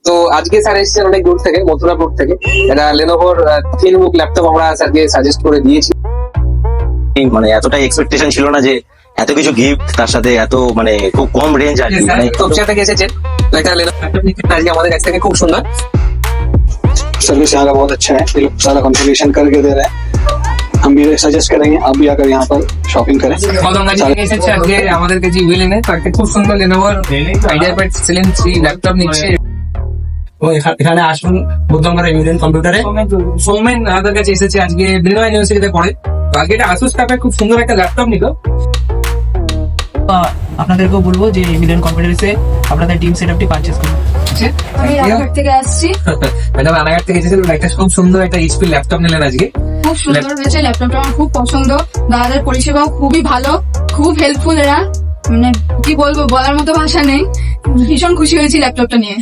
তো আজকে স্যার এসেছেন অনেক দূর থেকে, মথুরাপুর থেকে। এটা লেনোভোর থিনবুক ল্যাপটপ আমরা স্যারকে সাজেস্ট করে দিয়েছি। মানে এতটাই এক্সপেকটেশন ছিল না যে এত কিছু গিফট, তার সাথে এত মানে খুব কম রেঞ্জ আর কি। মানে তপসিয়া থেকে এসেছেন, একটা লেনোভো ল্যাপটপ নিচ্ছেন আজকে আমাদের কাছ থেকে, খুব সুন্দর सर्विस यहाँ का बहुत अच्छा है। ये लोग सारा कॉन्फ़िगरेशन करके दे रहे हैं। हम भी सजेस्ट करेंगे आप भी आकर यहाँ पर शॉपिंग करें। কদমগাছি থেকে এসেছে আজকে আমাদের কাছে ইউএলএন এ, তো একটা খুব সুন্দর লেনোভোর আইডিয়াপ্যাড সিলেন 3 ল্যাপটপ নিচ্ছে। এখানে আসুন বুদ্ধঙ্গর ইউনিয়ন কম্পিউটারে। সৌমেন আমাদের কাছে এসেছে আজকে, বিনোয়া ইউনিভার্সিটিতে পড়ে। তো আজকে এটা আসুস টাপের খুব সুন্দর একটা ল্যাপটপ নিল। আপনাদেরকেও বলবো যে মিলিয়ন কম্পিউটারসে আপনাদের টিম সেটআপটি পারচেজ করুন। আমি রানাঘাট থেকে আসছি। ম্যাডাম রানাঘাট থেকে এসেছিল, একটা খুব সুন্দর একটা এইচপি ল্যাপটপ নিলেন আজকে। খুব সুন্দর হয়েছে ল্যাপটপটা, আমার খুব পছন্দ। দাদাদের পরিষেবাও খুবই ভালো, খুব হেল্পফুল এরা। মানে কি বলবো, বলার মতো ভাষা নেই। ভীষণ খুশি হয়েছি ল্যাপটপটা নিয়ে।